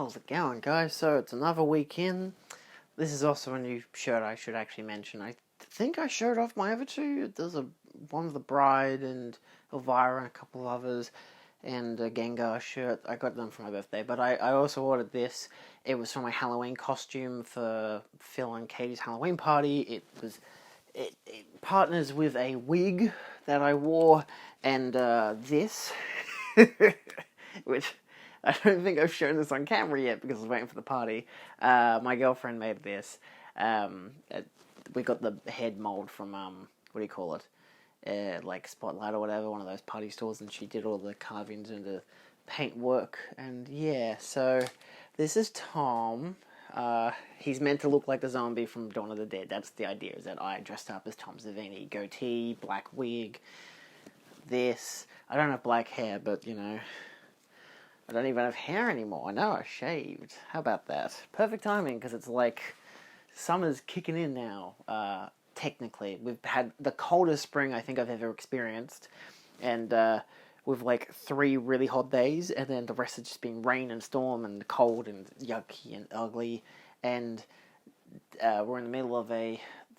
How's it going, guys? So it's another week in. This is also a new shirt I should actually mention. I think I showed off my other two. There's one of the Bride and Elvira and a couple of others, and a Gengar shirt. I got them for my birthday, but I also ordered this. It was for my Halloween costume for Phil and Katie's Halloween party. It partners with a wig that I wore, and this, which I don't think I've shown this on camera yet because I was waiting for the party. My girlfriend made this. We got the head mold from, what do you call it? Like Spotlight or whatever, one of those party stores, and she did all the carvings and the paint work. And yeah, so this is Tom. He's meant to look like the zombie from Dawn of the Dead. That's the idea, is that I dressed up as Tom Savini. Goatee, black wig, this. I don't have black hair, but, you know, I don't even have hair anymore. I know, I shaved. How about that? Perfect timing, because it's like summer's kicking in now, technically. We've had the coldest spring I think I've ever experienced, and with like 3 really hot days, and then the rest has just been rain and storm and cold and yucky and ugly, and we're in the middle of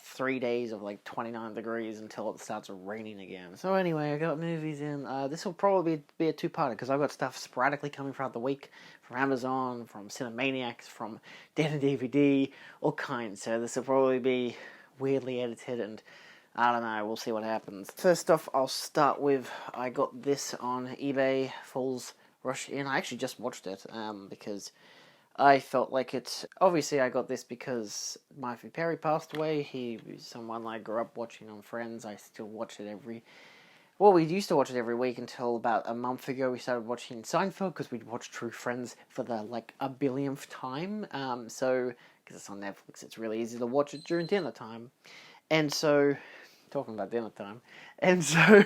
3 days of like 29 degrees until it starts raining again. So anyway, I got movies in. This will probably be a 2-parter because I've got stuff sporadically coming throughout the week from Amazon, from Cinemaniacs, from Dead and DVD, all kinds. So this will probably be weirdly edited, and I don't know, we'll see what happens. First off, I'll start with, I got this on eBay, Falls Rush In. I actually just watched it because I felt like it. Obviously, I got this because Matthew Perry passed away. He was someone I grew up watching on Friends. I still watch it we used to watch it every week until about a month ago. We started watching Seinfeld because we'd watch True Friends for the, like, a billionth time. Because it's on Netflix, it's really easy to watch it during dinner time. And so, talking about dinner time. And so,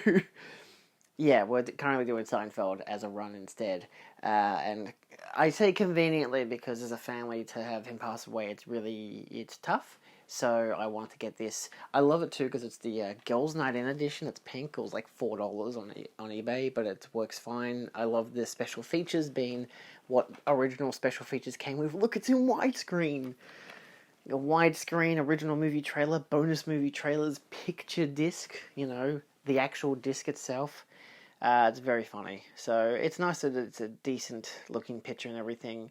yeah, we're currently doing Seinfeld as a run instead. And I say conveniently because as a family to have him pass away, it's tough. So I wanted to get this. I love it too because it's the Girls Night In edition. It's pink. It was like $4 on eBay, but it works fine. I love the special features being what original special features came with. Look, it's in widescreen. A widescreen original movie trailer, bonus movie trailers, picture disc, you know, the actual disc itself. It's very funny. So it's nice that it's a decent looking picture and everything.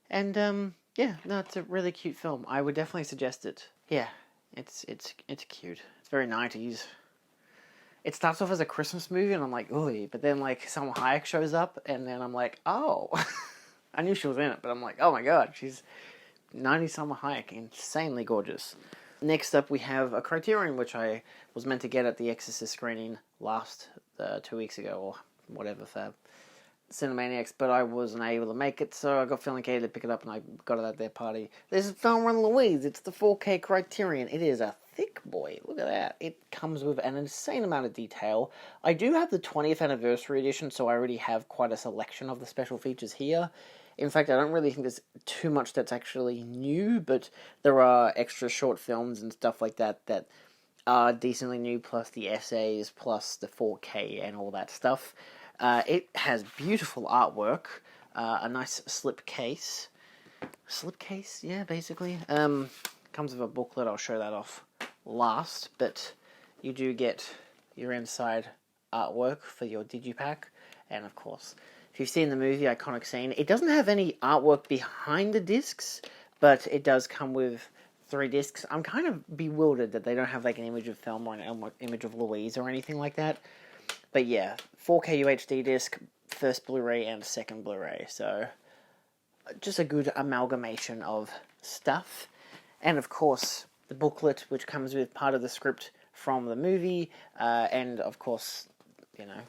And yeah, no, it's a really cute film. I would definitely suggest it. Yeah, it's cute. It's very 90s. It starts off as a Christmas movie and I'm like, ooh, but then like Salma Hayek shows up and then I'm like, oh. I knew she was in it, but I'm like, oh my god, she's 90s Salma Hayek, insanely gorgeous. Next up, we have a Criterion, which I was meant to get at the Exorcist screening last 2 weeks ago, or whatever, for Cinemaniacs, but I wasn't able to make it, so I got Phil and Katie to pick it up, and I got it at their party. This is Thelma and Louise. It's the 4K Criterion. It is a thick boy. Look at that. It comes with an insane amount of detail. I do have the 20th anniversary edition, so I already have quite a selection of the special features here. In fact, I don't really think there's too much that's actually new, but there are extra short films and stuff like that that are decently new, plus the essays, plus the 4K and all that stuff. It has beautiful artwork, a nice slipcase. Slipcase, yeah, basically. Comes with a booklet, I'll show that off last, but you do get your inside artwork for your digipack, and of course, if you've seen the movie, iconic scene, it doesn't have any artwork behind the discs, but it does come with 3 discs. I'm kind of bewildered that they don't have like an image of Thelma or an image of Louise or anything like that. But yeah, 4K UHD disc, first Blu-ray and second Blu-ray. So just a good amalgamation of stuff. And of course, the booklet, which comes with part of the script from the movie, and of course, you know,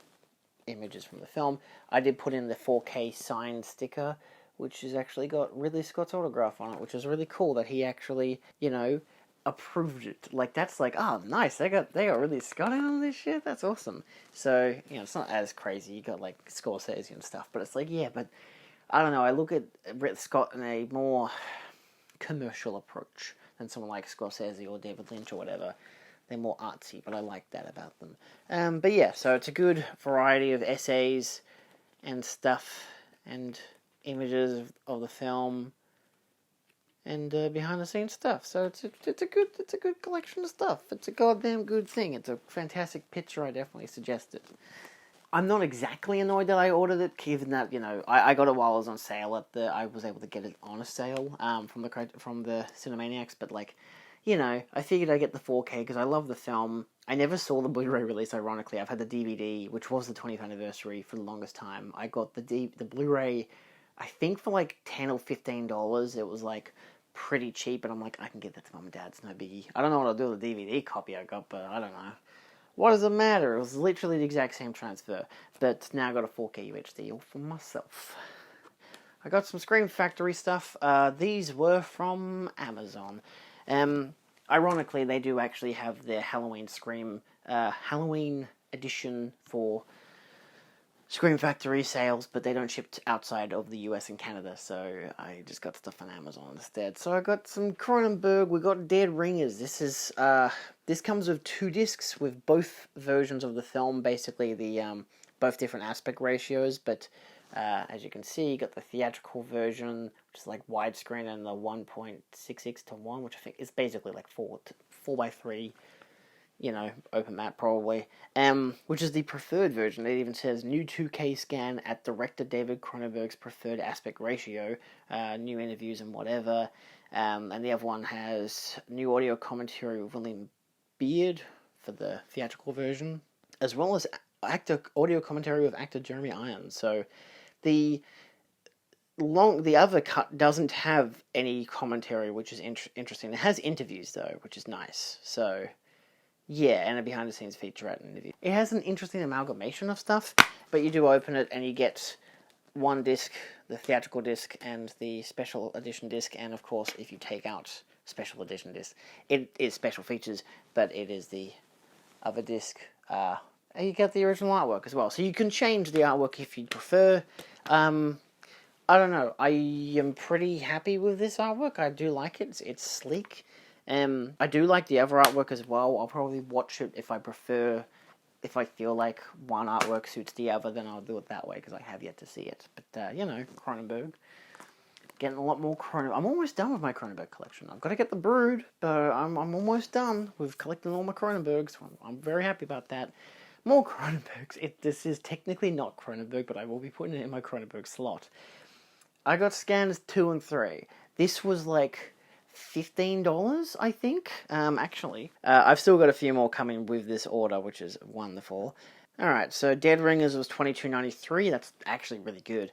images from the film. I did put in the 4K signed sticker, which has actually got Ridley Scott's autograph on it, which is really cool that he actually, you know, approved it. Like, that's like, oh, nice, they got Ridley Scott in on this shit, that's awesome. So, you know, it's not as crazy, you got, like, Scorsese and stuff, but it's like, yeah, but, I don't know, I look at Ridley Scott in a more commercial approach than someone like Scorsese or David Lynch or whatever. They're more artsy, but I like that about them. But yeah, so it's a good variety of essays and stuff, and images of the film, and behind the scenes stuff. So it's a good collection of stuff. It's a goddamn good thing. It's a fantastic picture. I definitely suggest it. I'm not exactly annoyed that I ordered it, given that, you know, I got it while it was on sale I was able to get it on a sale from the Cinemaniacs, but like, you know, I figured I'd get the 4K because I love the film. I never saw the Blu-ray release, ironically. I've had the DVD, which was the 20th anniversary for the longest time. I got the Blu-ray, I think for like $10 or $15. It was like pretty cheap, and I'm like, I can get that to Mum and Dad, it's no biggie. I don't know what I'll do with the DVD copy I got, but I don't know. What does it matter? It was literally the exact same transfer, but now I got a 4K UHD all for myself. I got some Scream Factory stuff. These were from Amazon. Ironically, they do actually have their Halloween Halloween edition for Scream Factory sales, but they don't ship outside of the US and Canada, so I just got stuff on Amazon instead. So I got some Cronenberg, we got Dead Ringers. This comes with 2 discs with both versions of the film, basically the both different aspect ratios, but as you can see, you got the theatrical version, which is like widescreen, and the 1.66 to 1, which I think is basically like 4:3. You know, open matte probably, which is the preferred version. It even says new 2K scan at director David Cronenberg's preferred aspect ratio, new interviews and whatever, and the other one has new audio commentary with William Beard for the theatrical version, as well as audio commentary with actor Jeremy Irons. So the other cut doesn't have any commentary, which is interesting. It has interviews though, which is nice. So yeah, and a behind-the-scenes featurette interview. It has an interesting amalgamation of stuff, but you do open it and you get one disc, the theatrical disc, and the special edition disc, and of course, if you take out special edition disc, it is special features, but it is the other disc. And you get the original artwork as well, so you can change the artwork if you prefer. I don't know, I am pretty happy with this artwork. I do like it. It's sleek. I do like the other artwork as well. I'll probably watch it if I feel like one artwork suits the other, then I'll do it that way, because I have yet to see it. But, you know, Cronenberg. Getting a lot more Cronenberg. I'm almost done with my Cronenberg collection. I've got to get the Brood, but I'm almost done with collecting all my Cronenbergs. I'm very happy about that. More Cronenbergs. This is technically not Cronenberg, but I will be putting it in my Cronenberg slot. I got Scanners 2 and 3. This was like $15, I think, actually. I've still got a few more coming with this order, which is wonderful. Alright, so Dead Ringers was $22.93, that's actually really good.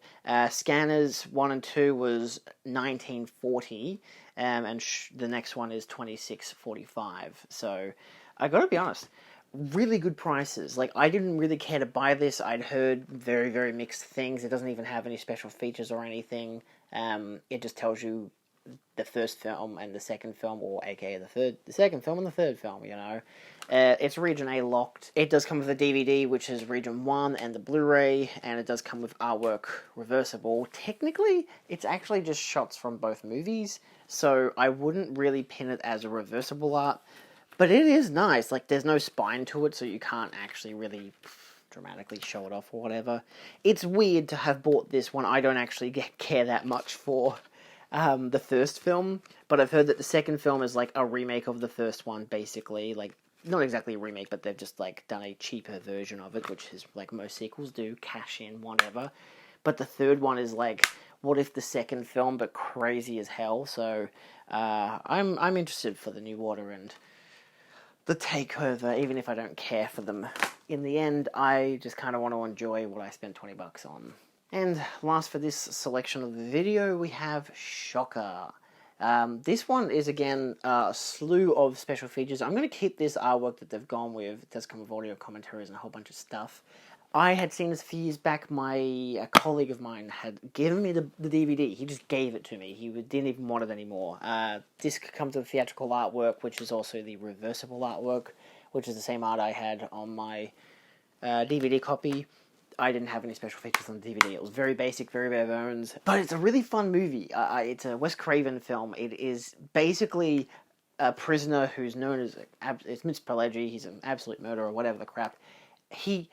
Scanners 1 and 2 was $19.40, and the next one is $26.45. So, I gotta be honest, really good prices. Like, I didn't really care to buy this. I'd heard very, very mixed things. It doesn't even have any special features or anything. It just tells you the first film and the second film, or aka the second film and the third film, you know. It's Region A locked. It does come with a DVD, which is Region 1, and the Blu-ray, and it does come with artwork reversible. Technically, it's actually just shots from both movies, so I wouldn't really pin it as a reversible art, but it is nice. Like, there's no spine to it, so you can't actually really dramatically show it off or whatever. It's weird to have bought this when I don't actually care that much for the first film, but I've heard that the second film is like a remake of the first one, basically. Like, not exactly a remake, but they've just like done a cheaper version of it, which is like most sequels do, cash in, whatever. But the third one is like, what if the second film, but crazy as hell? So I'm interested for the new order and the takeover, even if I don't care for them. In the end, I just kind of want to enjoy what I spent $20 on. And last for this selection of the video, we have Shocker. This one is, again, a slew of special features. I'm going to keep this artwork that they've gone with. It does come with audio commentaries and a whole bunch of stuff. I had seen this a few years back. A colleague of mine had given me the DVD. He just gave it to me. He didn't even want it anymore. Disc comes with theatrical artwork, which is also the reversible artwork, which is the same art I had on my DVD copy. I didn't have any special features on the DVD. It was very basic, very bare bones. But it's a really fun movie. It's a Wes Craven film. It is basically a prisoner who's known as... It's Mitch Pileggi. He's an absolute murderer, whatever the crap. He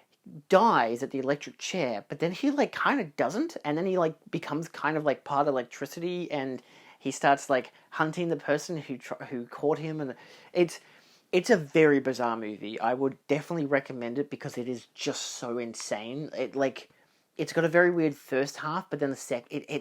dies at the electric chair, but then he like kind of doesn't, and then he like becomes kind of like part of electricity, and he starts like hunting the person who caught him, and it's a very bizarre movie. I would definitely recommend it because it is just so insane. It's got a very weird first half, but then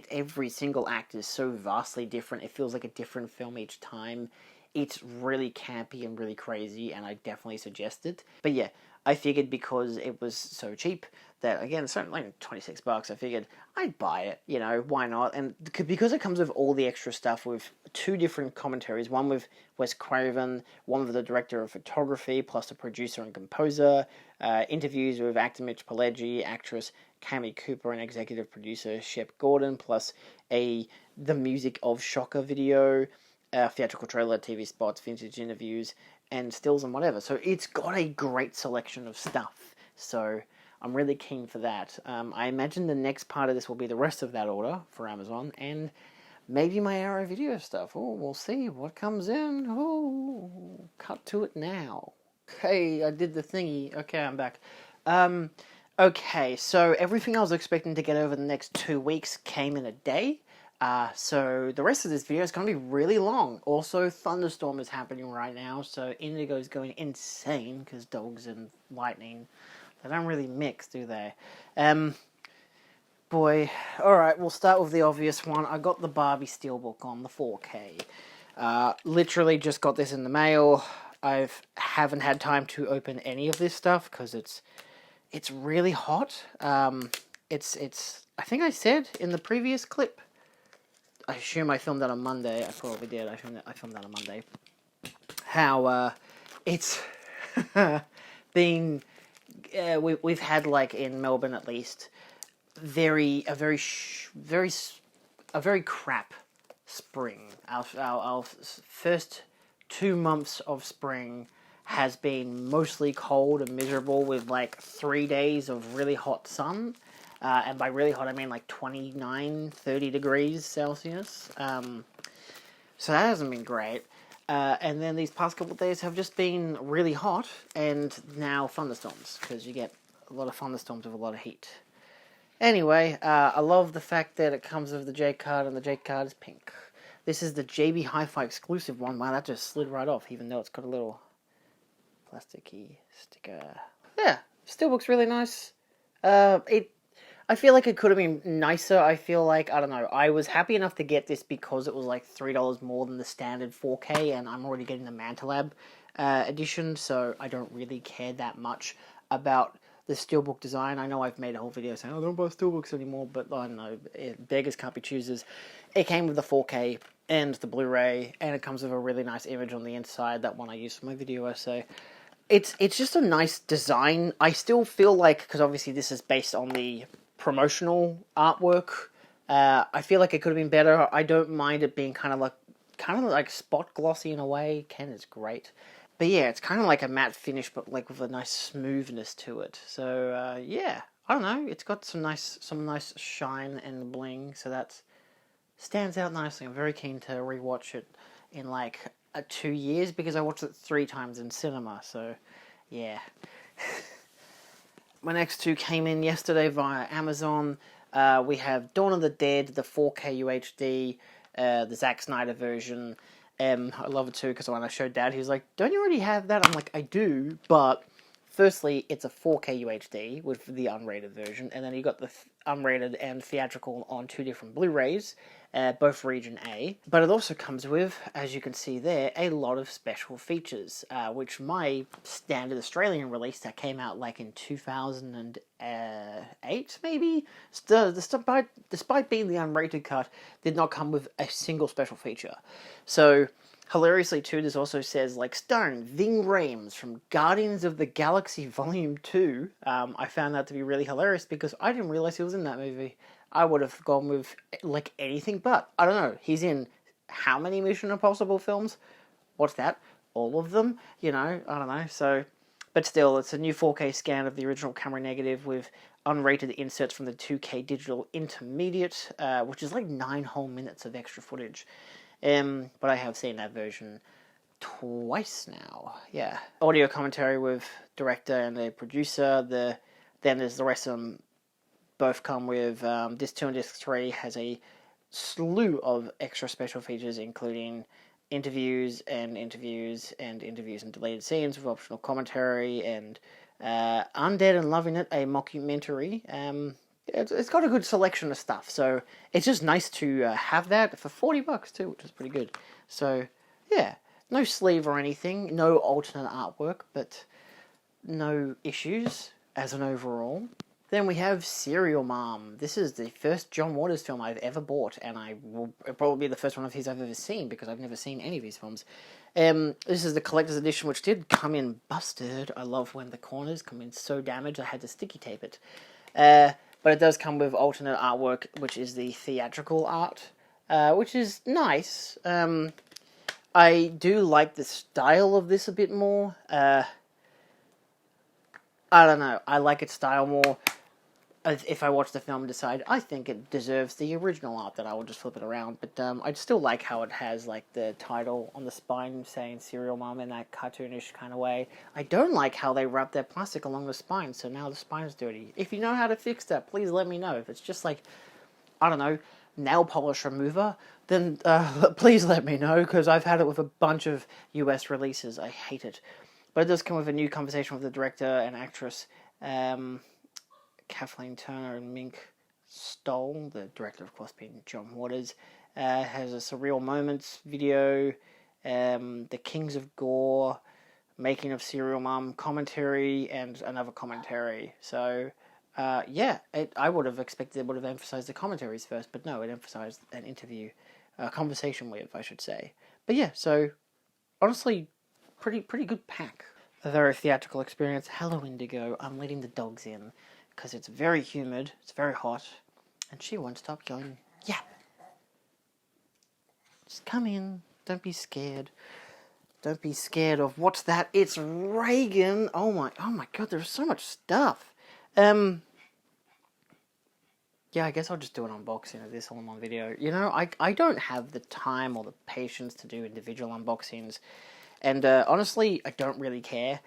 every single act is so vastly different. It feels like a different film each time. It's really campy and really crazy, and I definitely suggest it. But yeah, I figured because it was so cheap that, again, it's only like $26, I figured I'd buy it, why not? And because it comes with all the extra stuff with 2 different commentaries, one with Wes Craven, one with the director of photography, plus the producer and composer, interviews with actor Mitch Pileggi, actress Cami Cooper, and executive producer Shep Gordon, plus the music of Shocker video, theatrical trailer, TV spots, vintage interviews, and stills and whatever. So it's got a great selection of stuff. So I'm really keen for that. I imagine the next part of this will be the rest of that order for Amazon, and maybe my Arrow Video stuff. Oh, we'll see what comes in. Oh, cut to it now. Okay, I did the thingy. Okay, I'm back. Okay, so everything I was expecting to get over the next 2 weeks came in a day. So the rest of this video is going to be really long. Also, thunderstorm is happening right now, so Indigo's going insane because dogs and lightning, they don't really mix, do they? Boy, alright, we'll start with the obvious one. I got the Barbie Steelbook on the 4K. Literally just got this in the mail. I haven't had time to open any of this stuff because it's really hot. It's I think I said in the previous clip, I assume I filmed that on Monday. I probably did. I filmed that on Monday. How it's been. We've had, like, in Melbourne at least, a very crap spring. Our first 2 months of spring has been mostly cold and miserable, with like 3 days of really hot sun. And by really hot, I mean like 29, 30 degrees Celsius. So that hasn't been great. And then these past couple of days have just been really hot, and now thunderstorms, because you get a lot of thunderstorms with a lot of heat. Anyway, I love the fact that it comes with the J card, and the J card is pink. This is the JB Hi-Fi exclusive one. Wow, that just slid right off, even though it's got a little plasticky sticker. Yeah, Steelbook's really nice. I feel like it could have been nicer. I feel like, I don't know, I was happy enough to get this because it was like $3 more than the standard 4K, and I'm already getting the Mantelab edition, so I don't really care that much about the Steelbook design. I know I've made a whole video saying, I don't buy Steelbooks anymore, but I don't know, beggars can't be choosers. It came with the 4K and the Blu-ray, and it comes with a really nice image on the inside, that one I used for my video essay. It's just a nice design. I still feel like, because obviously this is based on the promotional artwork, I feel like it could have been better. I don't mind it being kind of like spot glossy in a way. Ken is great, but yeah, it's kind of like a matte finish, but like with a nice smoothness to it. So yeah, I don't know. It's got some nice shine and bling, so that stands out nicely. I'm very keen to rewatch it in like 2 years because I watched it 3 times in cinema. So yeah. My next 2 came in yesterday via Amazon. We have Dawn of the Dead, the 4K UHD, the Zack Snyder version. I love it too, because when I showed Dad, he was like, don't you already have that? I'm like, I do, but firstly, it's a 4K UHD with the unrated version, and then you got the unrated and theatrical on 2 different Blu-rays, both Region A. But it also comes with, as you can see there, a lot of special features, which my standard Australian release that came out like in 2008, maybe, despite being the unrated cut, did not come with a single special feature. So, hilariously too, this also says, like, starring Ving Rhames from Guardians of the Galaxy Volume 2. I found that to be really hilarious because I didn't realize he was in that movie. I would have gone with, like, anything but. I don't know. He's in how many Mission Impossible films? What's that? All of them? You know, I don't know. So, but still, it's a new 4K scan of the original camera negative with unrated inserts from the 2K digital intermediate, which is like 9 whole minutes of extra footage. But I have seen that version twice now. Yeah. Audio commentary with director and the producer. The Then there's the rest of them. Both come with disc 2 and disc 3 has a slew of extra special features, including interviews and deleted scenes with optional commentary, and Undead and Loving It, a mockumentary. It's got a good selection of stuff, so it's just nice to have that for $40 too, which is pretty good. So yeah, no sleeve or anything, no alternate artwork, but no issues as an overall. Then we have Serial Mom. This is the first John Waters film I've ever bought, and it'll probably be the first one of his I've ever seen, because I've never seen any of his films. This is the collector's edition, which did come in busted. I love when the corners come in so damaged I had to sticky tape it. But it does come with alternate artwork, which is the theatrical art, which is nice. I do like the style of this a bit more. I don't know. I like its style more. If I watch the film and decide I think it deserves the original art, then I will just flip it around. But I still like how it has like the title on the spine saying Serial Mom in that cartoonish kind of way. I don't like how they wrap their plastic along the spine, so now the spine is dirty. If you know how to fix that, please let me know. If it's just like, I don't know, nail polish remover, then please let me know, because I've had it with a bunch of US releases. I hate it. But it does come with a new conversation with the director and actress, Kathleen Turner and Mink Stoll, the director, of course, being John Waters. Has a surreal moments video, the Kings of Gore, making of Serial Mom commentary, and another commentary. So, yeah, I would have expected it would have emphasized the commentaries first, but no, it emphasized an interview, a conversation with, I should say. But yeah, so honestly, pretty good pack. A very theatrical experience. Hello, Indigo. I'm letting the dogs in because it's very humid, it's very hot, and she won't stop going, yeah. Just come in. Don't be scared. Don't be scared of what's that? It's Reagan. Oh my god, there's so much stuff. Yeah, I guess I'll just do an unboxing of this all in one video. You know, I don't have the time or the patience to do individual unboxings. And honestly, I don't really care.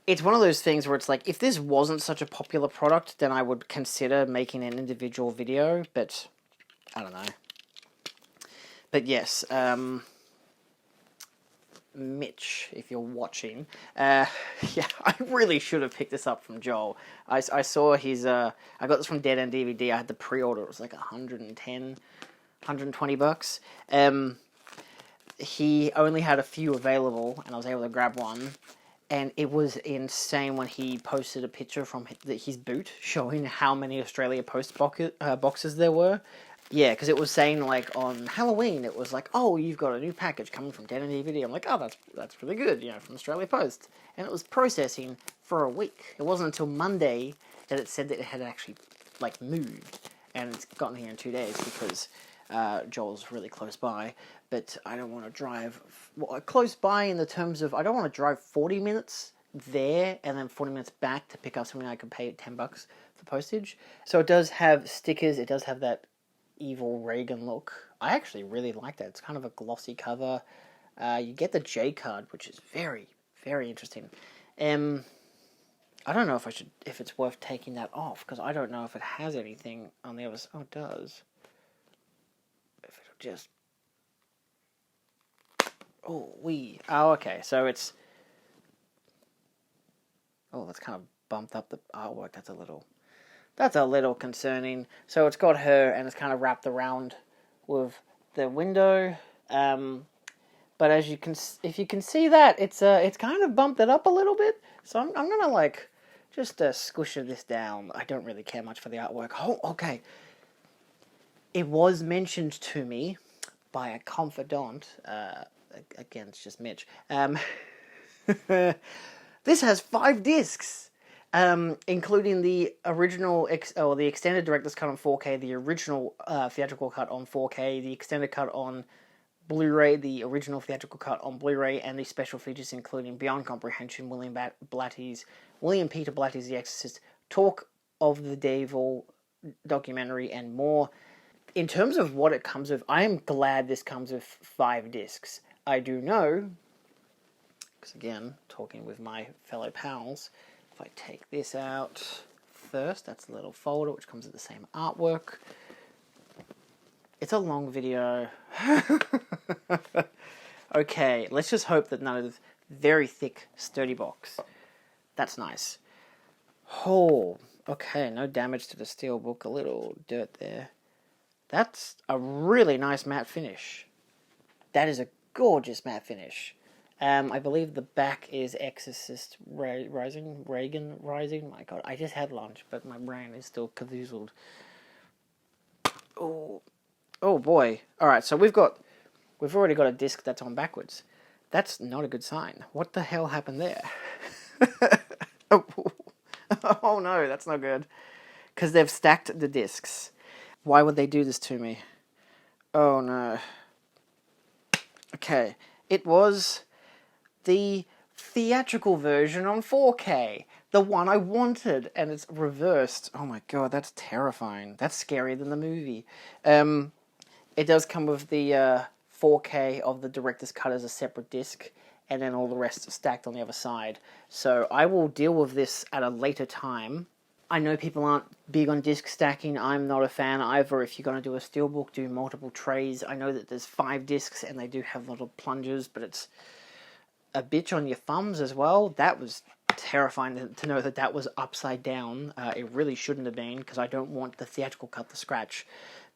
It's one of those things where it's like, if this wasn't such a popular product, then I would consider making an individual video, but I don't know. But yes, Mitch, if you're watching, yeah, I really should have picked this up from Joel. I saw his, I got this from Dead End DVD, I had the pre-order, it was like $110, $120. He only had a few available, and I was able to grab one. And it was insane when he posted a picture from his boot showing how many Australia Post boxes there were. Yeah, because it was saying, like, on Halloween, it was like, oh, you've got a new package coming from Dead End DVD. I'm like, oh, that's really good, you know, from Australia Post. And it was processing for a week. It wasn't until Monday that it said that it had actually, like, moved. And it's gotten here in 2 days because Joel's really close by. But I don't want to drive close by in the terms of I don't want to drive 40 minutes there and then 40 minutes back to pick up something I could pay $10 for postage. So it does have stickers. It does have that evil Reagan look. I actually really like that. It's kind of a glossy cover. You get the J card, which is very, very interesting. I don't know if it's worth taking that off, because I don't know if it has anything on the other side. Oh, it does. If it'll just... Oh, okay, so it's... Oh, that's kind of bumped up the artwork. That's a little concerning. So it's got her, and it's kind of wrapped around with the window. But if you can see that, it's kind of bumped it up a little bit. So I'm gonna like just squish this down. I don't really care much for the artwork. Oh, okay. It was mentioned to me by a confidant. Again, it's just Mitch. This has 5 discs, including the original the extended director's cut on 4K, the original theatrical cut on 4K, the extended cut on Blu-ray, the original theatrical cut on Blu-ray, and the special features including Beyond Comprehension, William Peter Blatty's The Exorcist, Talk of the Devil documentary, and more. In terms of what it comes with, I am glad this comes with 5 discs. I do know, because again, talking with my fellow pals, If I take this out first, that's a little folder which comes with the same artwork. It's a long video. Okay, let's just hope that none of this very thick, sturdy box. That's nice. Oh, okay, no damage to the steelbook, a little dirt there. That's a really nice matte finish. That is a gorgeous matte finish. I believe the back is Exorcist Reagan Rising. My God, I just had lunch, but my brain is still cavoozled. Oh boy. Alright, so we've already got a disc that's on backwards. That's not a good sign. What the hell happened there? Oh no, that's not good. Because they've stacked the discs. Why would they do this to me? Oh no. Okay, it was the theatrical version on 4K. The one I wanted, and it's reversed. Oh my God, that's terrifying. That's scarier than the movie. It does come with the 4K of the director's cut as a separate disc, and then all the rest stacked on the other side. So I will deal with this at a later time. I know people aren't big on disc stacking. I'm not a fan either. If you're going to do a steelbook, do multiple trays. I know that there's 5 discs, and they do have little plungers, but it's a bitch on your thumbs as well. That was terrifying to know that was upside down. It really shouldn't have been, because I don't want the theatrical cut to scratch.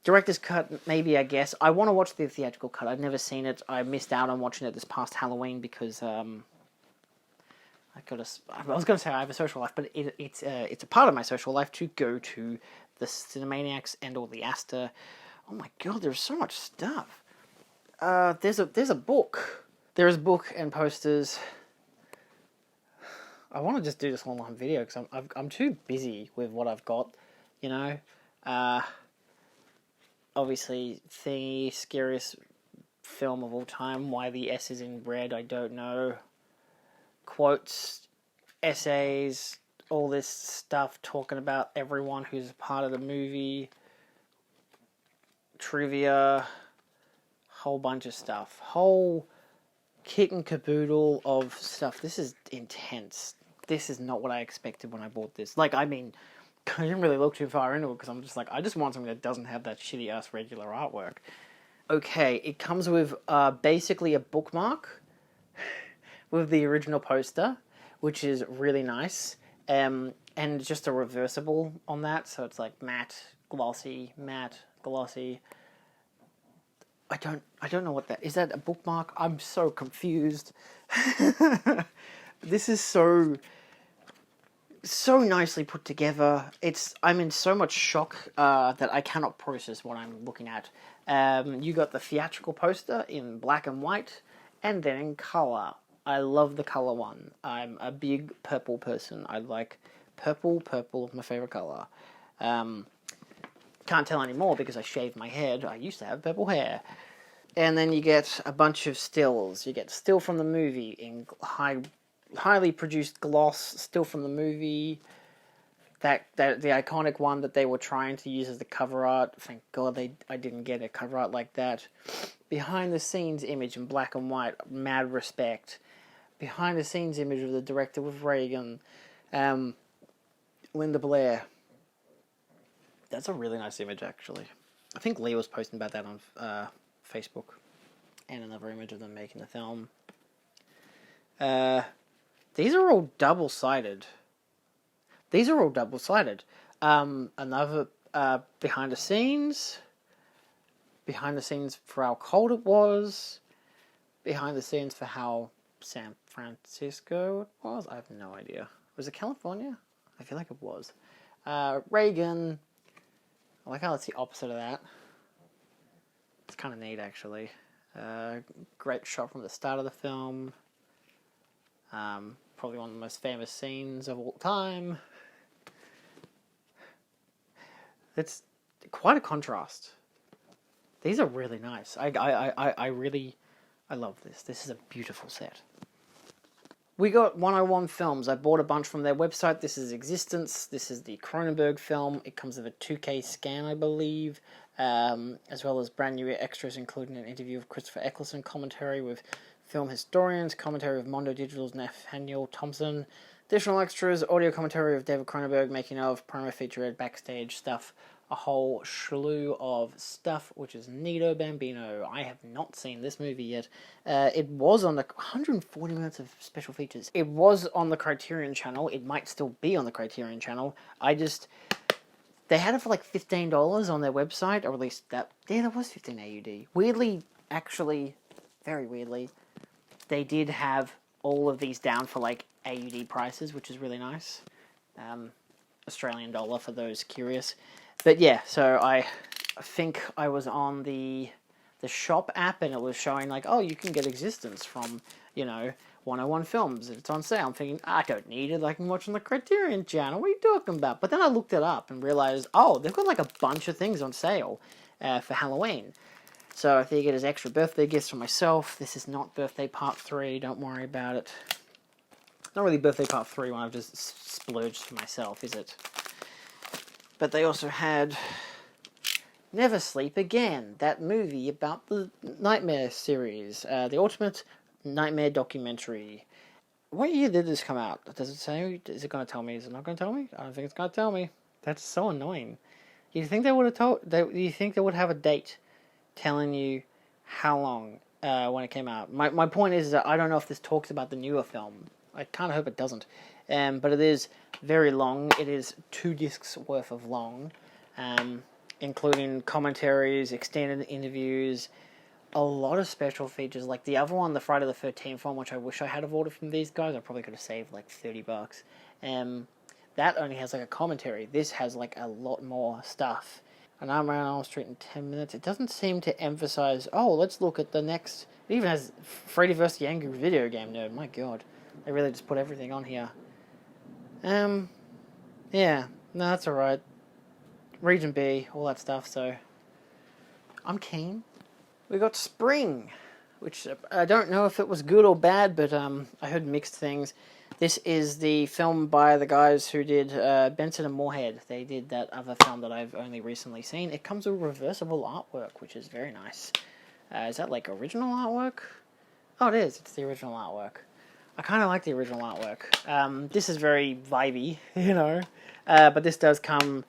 Director's cut, maybe, I guess. I want to watch the theatrical cut. I've never seen it. I missed out on watching it this past Halloween because I was going to say I have a social life, but it's a part of my social life to go to the Cinemaniacs and all the Astor. Oh my God, there's so much stuff. There's a book. There's a book and posters. I want to just do this online video because I'm too busy with what I've got, you know. Obviously, the scariest film of all time. Why the S is in red, I don't know. Quotes, essays, all this stuff talking about everyone who's a part of the movie. Trivia, whole bunch of stuff. Whole kit and caboodle of stuff. This is intense. This is not what I expected when I bought this. Like, I mean, I didn't really look too far into it because I'm just like, I just want something that doesn't have that shitty ass regular artwork. Okay, it comes with basically a bookmark with the original poster, which is really nice, and just a reversible on that, so it's like matte, glossy. I don't know what that is. That a bookmark? I'm so confused. This is so nicely put together. I'm in so much shock that I cannot process what I'm looking at. You got the theatrical poster in black and white, and then in color. I love the color one. I'm a big purple person. I like purple. Purple is my favorite color. Can't tell anymore because I shaved my head. I used to have purple hair. And then you get a bunch of stills. You get still from the movie in highly produced gloss, still from the movie. That the iconic one that they were trying to use as the cover art. Thank God I didn't get a cover art like that. Behind the scenes image in black and white. Mad respect. Behind the scenes image of the director with Reagan. Linda Blair. That's a really nice image, actually. I think Lee was posting about that on Facebook. And another image of them making the film. These are all double-sided. Another behind the scenes for how cold it was. Behind the scenes for how San Francisco was. I have no idea. Was it California? I feel like it was. Reagan. I like how it's the opposite of that. It's kind of neat, actually. Great shot from the start of the film. Probably one of the most famous scenes of all time. It's quite a contrast. These are really nice. I love this. This is a beautiful set. We got 101 Films. I bought a bunch from their website. This is Existence. This is the Cronenberg film. It comes with a 2K scan, I believe, as well as brand new extras, including an interview with Christopher Eccleston, commentary with film historians, commentary with Mondo Digital's Nathaniel Thompson, Additional extras, audio commentary of David Cronenberg, making of, promo featurette, backstage stuff, a whole slew of stuff, which is neato bambino. I have not seen this movie yet. It was on the 140 minutes of special features. It was on the Criterion channel. It might still be on the Criterion channel. They had it for like $15 on their website, or at least that was 15 AUD. Weirdly, actually, very weirdly, they did have all of these down for like AUD prices, which is really nice. Australian dollar for those curious. But yeah, so I think I was on the shop app, and it was showing like, oh, you can get Existence from, 101 Films. It's on sale. I'm thinking, I don't need it. I can watch on the Criterion channel. What are you talking about? But then I looked it up and realized, oh, they've got like a bunch of things on sale for Halloween. So I figured as extra birthday gifts for myself. This is not birthday part 3. Don't worry about it. Not really birthday part 3 when I've just splurged for myself, is it? But they also had Never Sleep Again, that movie about the Nightmare series, the Ultimate Nightmare documentary. What year did this come out? Does it say? Is it going to tell me? Is it not going to tell me? I don't think it's going to tell me. That's so annoying. You think they would have told? You think they would have a date telling you how long when it came out? My point is that I don't know if this talks about the newer film. I kind of hope it doesn't. But it is very long. It is 2 discs worth of long, including commentaries, extended interviews, a lot of special features. Like the other one, the Friday the 13th one, which I wish I had have ordered from these guys. I probably could have saved like $30. That only has like a commentary. This has like a lot more stuff. And I'm around Elm Street in 10 minutes. It doesn't seem to emphasize, oh, let's look at the next... It even has Freddy vs. the Angry Video Game Nerd. My God. They really just put everything on here. Yeah. No, that's alright. Region B, all that stuff, so... I'm keen. We got Spring, which I don't know if it was good or bad, but I heard mixed things. This is the film by the guys who did Benson and Moorhead. They did that other film that I've only recently seen. It comes with reversible artwork, which is very nice. Is that like original artwork? Oh, it is. It's the original artwork. I kind of like the original artwork. This is very vibey, but this does come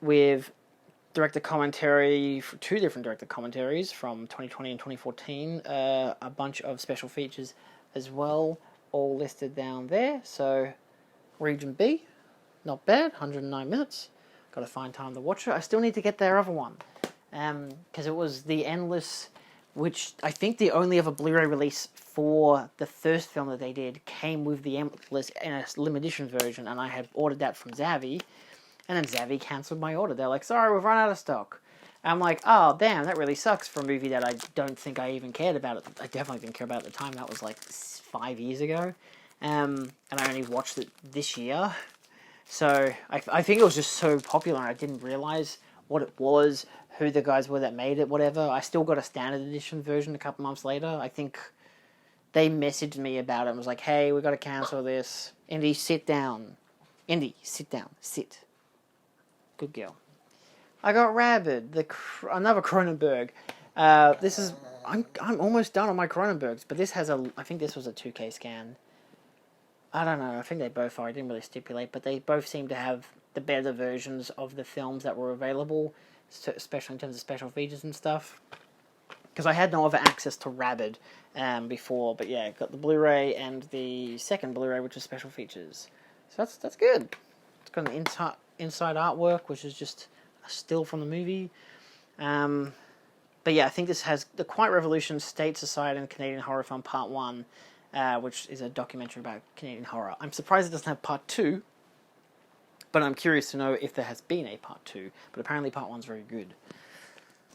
with director commentary, 2 different director commentaries from 2020 and 2014, a bunch of special features as well, all listed down there. So Region B, not bad, 109 minutes. Got to find time to watch it. I still need to get their other one, because it was The Endless, which I think the only other Blu-ray release for the first film that they did came with The Endless in a limited edition version, and I had ordered that from Zavvi, and then Zavvi cancelled my order. They're like, sorry, we've run out of stock. I'm like, oh, damn, that really sucks for a movie that I don't think I even cared about. I definitely didn't care about it at the time. That was like 5 years ago. And I only watched it this year. So I think it was just so popular, and I didn't realize what it was, who the guys were that made it, whatever. I still got a standard edition version a couple months later. I think they messaged me about it and was like, hey, we got to cancel this. Indy, sit down. Indy, sit down. Sit. Good girl. I got Rabid, another Cronenberg. I'm almost done on my Cronenbergs, but this has I think this was a 2K scan. I don't know, I think they both are. I didn't really stipulate, but they both seem to have the better versions of the films that were available, especially in terms of special features and stuff. Because I had no other access to Rabid before, but yeah, got the Blu-ray and the second Blu-ray, which is special features. So that's good. It's got an inside artwork, which is just a still from the movie. But yeah, I think this has The Quiet Revolution, State, Society, and Canadian Horror Film Part 1, which is a documentary about Canadian horror. I'm surprised it doesn't have Part 2, but I'm curious to know if there has been a Part 2, but apparently Part 1's very good.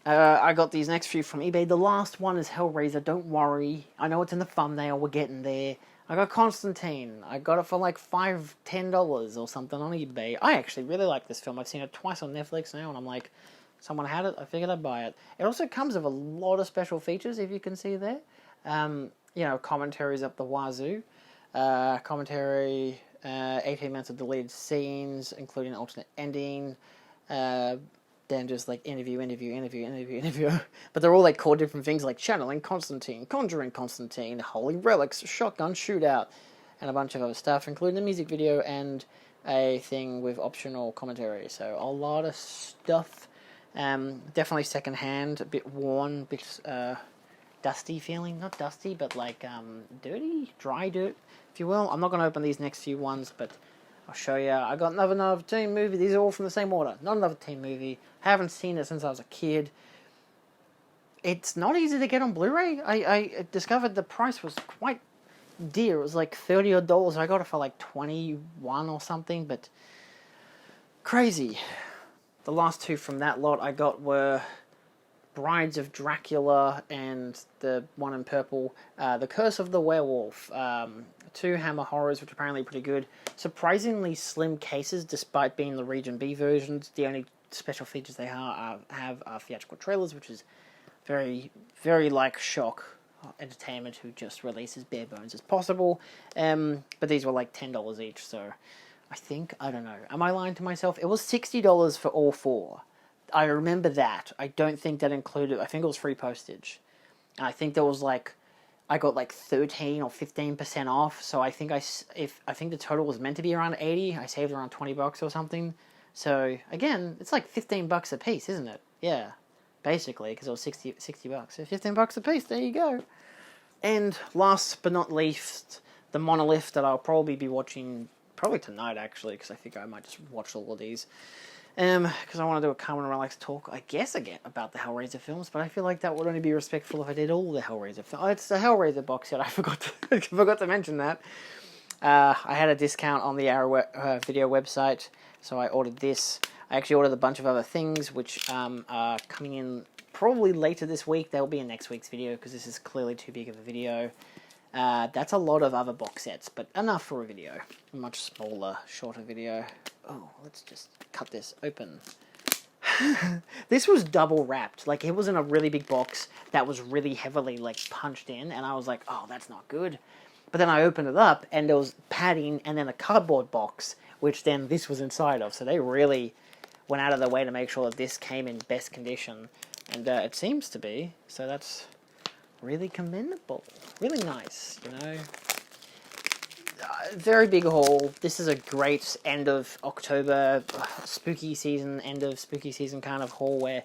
I got these next few from eBay. The last one is Hellraiser, don't worry. I know it's in the thumbnail, we're getting there. I got Constantine. I got it for like $10 or something on eBay. I actually really like this film. I've seen it twice on Netflix now, and I'm like, someone had it, I figured I'd buy it. It also comes with a lot of special features, if you can see there. Commentaries up the wazoo. Commentary, 18 minutes of deleted scenes, including an alternate ending. Then just like interview. But they're all like called different things, like Channeling Constantine, Conjuring Constantine, Holy Relics, Shotgun Shootout. and a bunch of other stuff, including a music video and a thing with optional commentary. So a lot of stuff. Definitely secondhand, a bit worn, a bit dusty feeling. Not dusty, but like dirty, dry dirt, if you will. I'm not going to open these next few ones, but I'll show you. I got another teen movie. These are all from the same order. Not another teen movie. Haven't seen it since I was a kid. It's not easy to get on Blu-ray. I discovered the price was quite dear. It was like $30 odd. I got it for like 21 or something, but crazy. The last two from that lot I got were Brides of Dracula and the one in purple, The Curse of the Werewolf. Two Hammer horrors, which are apparently pretty good. Surprisingly slim cases, despite being the Region B versions. The only special features they have are theatrical trailers, which is very, very like Shock Entertainment, who just releases bare bones as possible. But these were like $10 each, so I don't know. Am I lying to myself? It was $60 for all four. I remember that. I don't think that included, I think it was free postage. And I think there was like, I got like 13 or 15% off, so I think the total was meant to be around 80, I saved around $20 or something. So again, it's like $15 a piece, isn't it? Yeah, basically, because it was 60 bucks. So $15 a piece, there you go. And last but not least, the monolith that I'll probably be watching, probably tonight actually, because I think I might just watch all of these. Because I want to do a Carmen and Relax talk, I guess, again, about the Hellraiser films, but I feel like that would only be respectful if I did all the Hellraiser films. Oh, it's the Hellraiser box set, I forgot to mention that. I had a discount on the Arrow video website, so I ordered this. I actually ordered a bunch of other things, which are coming in probably later this week. They'll be in next week's video, because this is clearly too big of a video. That's a lot of other box sets, but enough for a video. A much smaller, shorter video. Oh, let's just cut this open. This was double wrapped. Like, it was in a really big box that was really heavily, like, punched in, and I was like, oh, that's not good. But then I opened it up, and there was padding and then a cardboard box, which then this was inside of. So they really went out of their way to make sure that this came in best condition. And it seems to be, so that's really commendable. Really nice, you know. Very big haul. This is a great end of October, spooky season, end of spooky season kind of haul where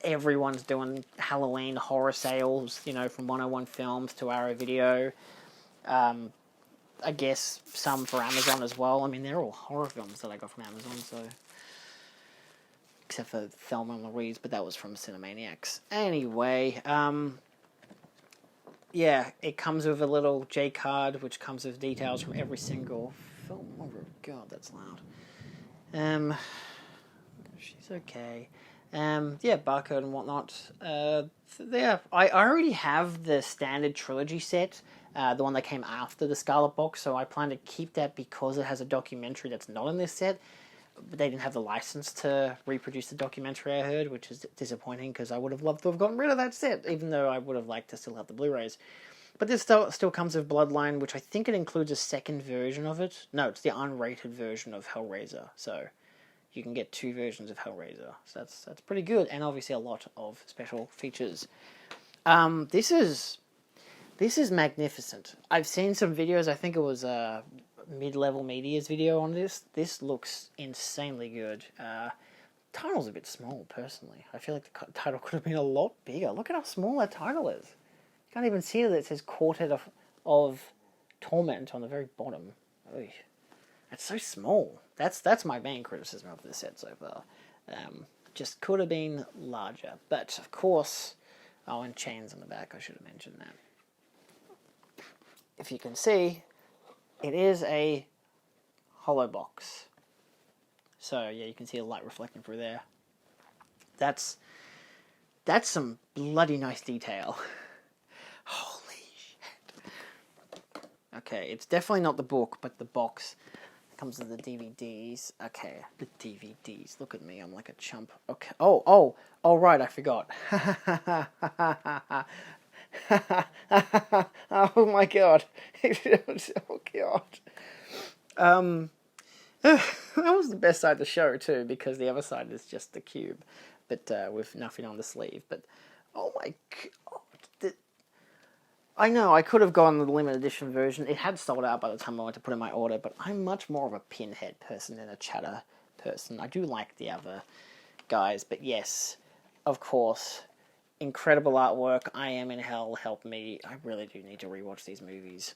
everyone's doing Halloween horror sales, you know, from 101 Films to Arrow Video. I guess some for Amazon as well. I mean, they're all horror films that I got from Amazon, so... Except for Thelma and Louise, but that was from Cinemaniacs. Anyway, yeah, it comes with a little J card, which comes with details from every single film. Oh god, that's loud. She's okay. Yeah, barcode and whatnot. Yeah, I already have the standard trilogy set, the one that came after the Scarlet Box, so I plan to keep that because it has a documentary that's not in this set. But they didn't have the license to reproduce the documentary, I heard, which is disappointing because I would have loved to have gotten rid of that set, even though I would have liked to still have the Blu-rays. But this still comes with Bloodline, which I think it includes a second version of it. No, it's the unrated version of Hellraiser, so you can get two versions of Hellraiser. So that's pretty good, and obviously a lot of special features. This is magnificent. I've seen some videos. I think it was Mid-Level Media's video on this. This looks insanely good. Title's a bit small, personally. I feel like the title could have been a lot bigger. Look at how small that title is. You can't even see that it says Quartet of Torment on the very bottom. Oy. That's so small. That's my main criticism of this set so far. Just could have been larger. But, of course... Oh, and chains on the back. I should have mentioned that. If you can see... It is a hollow box. So, yeah, you can see the light reflecting through there. That's some bloody nice detail. Holy shit. Okay, it's definitely not the book, but the box comes with the DVDs. Okay, the DVDs. Look at me, I'm like a chump. Okay. Oh, right, I forgot. Oh my god. Oh god. That was the best side of the show too, because the other side is just the cube, but with nothing on the sleeve. But oh my god, I know, I could have gone the limited edition version. It had sold out by the time I went to put in my order, but I'm much more of a Pinhead person than a Chatter person. I do like the other guys, but yes, of course, incredible artwork. I Am in Hell, help me. I really do need to rewatch these movies.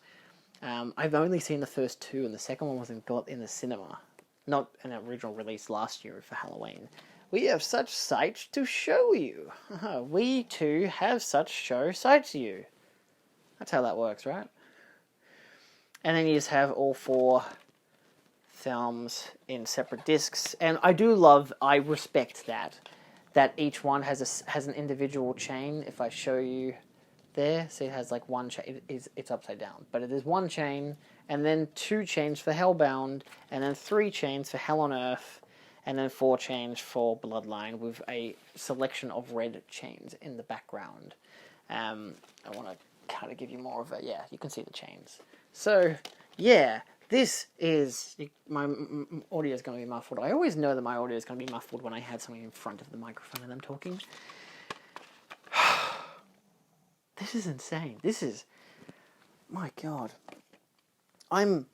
I've only seen the first two, and the second one was in the cinema. Not an original release last year for Halloween. We have such sights to show you. We too have such sights to you. That's how that works, right? And then you just have all 4 films in separate discs. And I respect that each one has an individual chain. If I show you there, see, it has like one chain. It's upside down, but it is one chain, and then 2 chains for Hellbound, and then 3 chains for Hell on Earth, and then 4 chains for Bloodline, with a selection of red chains in the background. I want to kind of give you more of a, yeah, you can see the chains. So, yeah, this is, my audio is going to be muffled. I always know that my audio is going to be muffled when I have something in front of the microphone and I'm talking. This is insane. This is, my God. I'm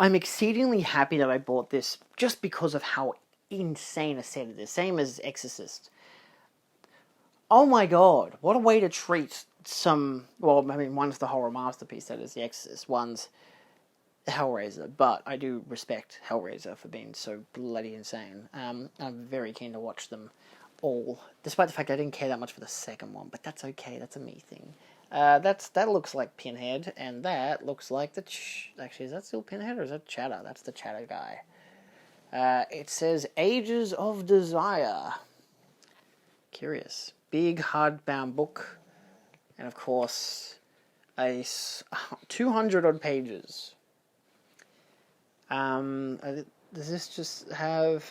exceedingly happy that I bought this just because of how insane a set it is. Same as Exorcist. Oh my God, what a way to treat some, well, I mean, one's the horror masterpiece, that is The Exorcist, one's Hellraiser, but I do respect Hellraiser for being so bloody insane. I'm very keen to watch them all, despite the fact I didn't care that much for the second one, but that's okay, that's a me thing. That looks like Pinhead, and that looks like the, actually, is that still Pinhead, or is that Chatter? That's the Chatter guy. It says Ages of Desire. Curious. Big hardbound book, and of course, 200 odd pages. Does this just have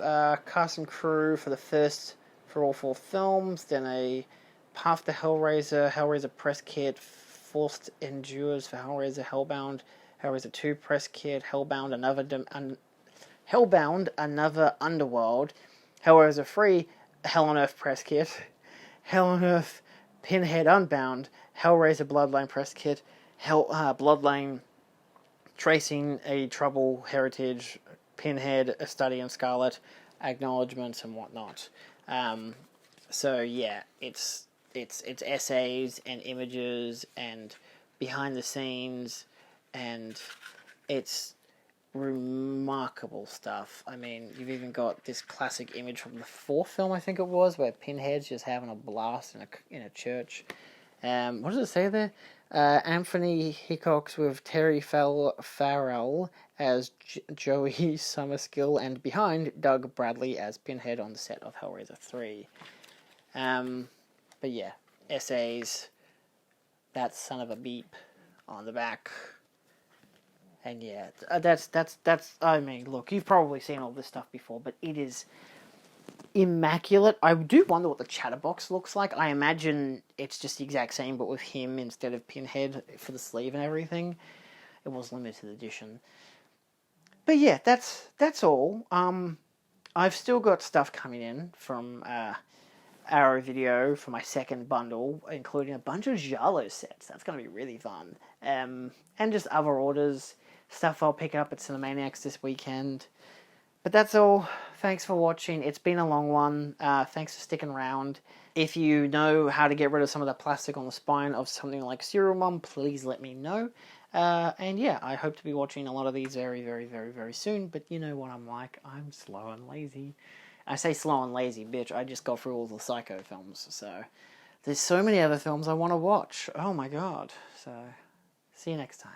cast and crew for all 4 films, then a Path to Hellraiser press kit, Forced Endures for Hellraiser, Hellraiser 2 press kit, Hellbound Another Underworld, Hellraiser 3, Hell on Earth press kit, Hell on Earth Pinhead Unbound, Hellraiser Bloodline press kit, Bloodline Tracing a Trouble Heritage, Pinhead A Study in Scarlet, acknowledgements and whatnot. So yeah, it's essays and images and behind the scenes, and it's remarkable stuff. I mean, you've even got this classic image from the 4th film, I think it was, where Pinhead's just having a blast in a church. What does it say there? Anthony Hickox with Terry Farrell as Joey Summerskill, and behind Doug Bradley as Pinhead on the set of Hellraiser 3. But yeah, essays, that son of a beep on the back. And yeah, that's, I mean, look, you've probably seen all this stuff before, but it is immaculate. I do wonder what the Chatterbox looks like. I imagine it's just the exact same, but with him instead of Pinhead for the sleeve and everything. It was limited edition. But yeah, that's all. I've still got stuff coming in from Arrow Video for my second bundle, including a bunch of Giallo sets. That's going to be really fun. And just other orders, stuff I'll pick up at Cinemaniacs this weekend. But that's all. Thanks for watching. It's been a long one. Thanks for sticking around. If you know how to get rid of some of the plastic on the spine of something like Serial Mom, please let me know. And yeah, I hope to be watching a lot of these very, very, very, very soon. But you know what I'm like. I'm slow and lazy. I say slow and lazy, bitch. I just go through all the Psycho films. So there's so many other films I want to watch. Oh my God. So see you next time.